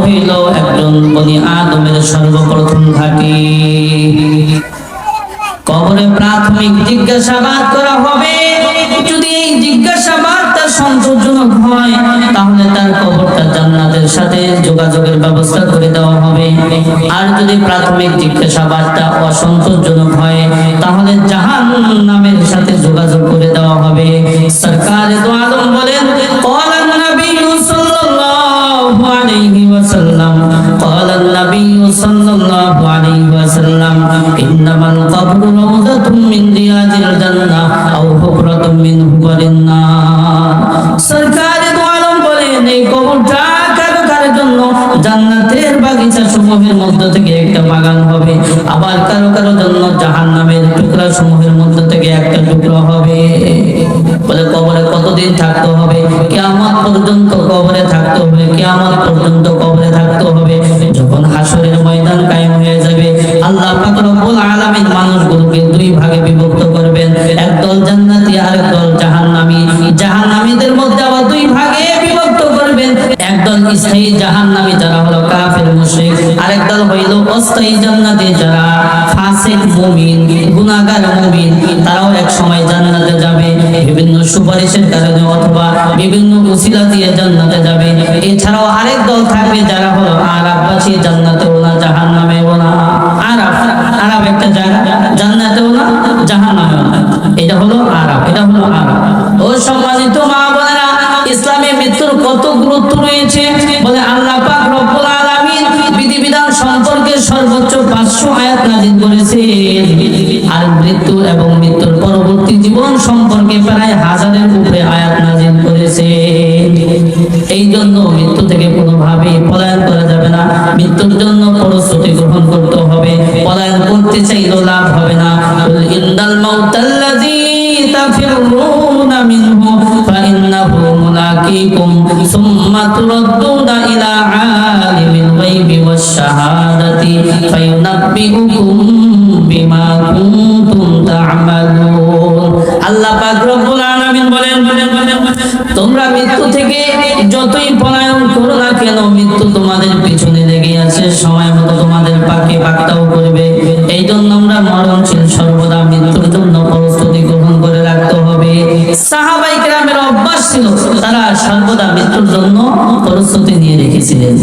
হইল একজন বনি আদমের সর্বপ্রথম ঘাঁটি। কবরে প্রাথমিক জিজ্ঞাসাবাদ করা হবে। যদি এই জিজ্ঞাসাবাদটা সন্তোষজনক হয় তাহলে তার কবরটা জান্নাতের সাথে যোগাযোগের ব্যবস্থা করে দেওয়া হবে। আর যদি প্রাথমিক জিজ্ঞাসাবাদটা অসন্তোষজনক হয় তাহলে জাহান্নামের সাথে যোগাযোগ করে দেওয়া হবে। সরকার দো আলম বলেন, ক্বালা নবী সাল্লাল্লাহু আলাইহি ওয়াসাল্লাম, ক্বালা নবী সাল্লাল্লাহু আলাইহি ওয়াসাল্লাম, ইন্নামাল কবরু রাউযাতুম মিন রিয়াজিল জান্নাহ আও হুফরাতুম মিন হুফারিন নার। সরকার দো আলম বলেন, এই কবরটা কারো জন্য জান্নাতের বাগিচা সমূহের মধ্য থেকে একটা বাগান হবে, আবার কারো জন্য জাহান্নামের টুকরা সমূহের মধ্য থেকে একটা টুকরা হবে। বলে কবরে কতদিন থাকতে হবে? কিয়ামত পর্যন্ত কবরে থাকতে হবে। কিয়ামত পর্যন্ত কবরে থাকতে হবে। যখন হাসরের ময়দান কায়েম হয়ে যাবে, আল্লাহ পাক রব্বুল আলামিন মানুষগুলোকে দুই ভাগে বিভক্ত করবেন, একদল জান্নাতি আর একদল জাহান্নামী। জাহান্নামীদের মধ্যে আবার দুই ভাগে বিভক্ত করবেন, একদল স্থায়ী জাহান্নামী যারা হলো কাফের মুশরিক, আরেকদল হইল অস্থায়ী জান্নাতি যারা ফাসিক মুমিন গুনাহগার মুমিন। তারাও এক সময় জান্নাতে যাবে, বিভিন্ন সুপারিশের কারণে অথবা বিভিন্ন ওসিলা দিয়ে জান্নাতে যাবে। এছাড়াও আরেক দল থাকবে যারা হলো আরাফবাসী, জান্নাতেও না জাহান্নামেও না। আরাফ একটা জায়গা, জান্নাতেও না জাহান্নামেও না। এটা হলো আরাফ, এটা হলো আরাফ। ও সম্মানিত মা বোনেরা, ইসলামে মৃত্যুর কত গুরুত্ব রয়েছে। বলে আল্লাহ পাক রব্বুল আলামিন বিধিবিধান সম্পর্কে সর্বোচ্চ 500 আয়াত নাযিল করেছেন। আর মৃত্যু এবং মৃত্যুর পরবর্তী জীবন সম্পর্কে প্রায় 1000-এর উপরে আয়াত নাযিল করেছেন। এই জন্য মৃত্যু থেকে কোনোভাবেই পলায়ন করা যাবে না। মৃত্যুর জন্য প্রস্তুতি গ্রহণ করতে হবে। পলায়ন করতে চাইলেও লাভ হবে না। ইন্নাল মাউতাল্লাযী তাফিরুনা মিনহু ফাইন্নাহু মুলাকীকুম সুম্মা তুরাদ্দুনা ইলা আলিমিল গায়বি ওয়াশ শাহাদাতি ফায়ুনাব্বিউকুম বিমা কুনতুম তা'মালুন। আল্লাহ পাক রব্বুল আলামিন বলেন, তোমরা মৃত্যু থেকে যতই পলায়ন করো না কেন, মৃত্যু তোমাদের পিছনে লেগে আছে, সময় মতো তোমাদের পাকে পাকড়াও করবে। এই জন্য আমরা মরণশীল সর্বদা মৃত্যুর জন্য প্রস্তুতি গ্রহণ করে রাখতে হবে। সাহাবায়ে কেরামের অভ্যাস ছিল, তারা সর্বদা মৃত্যুর জন্য প্রস্তুতি নিয়ে রেখেছিলেন।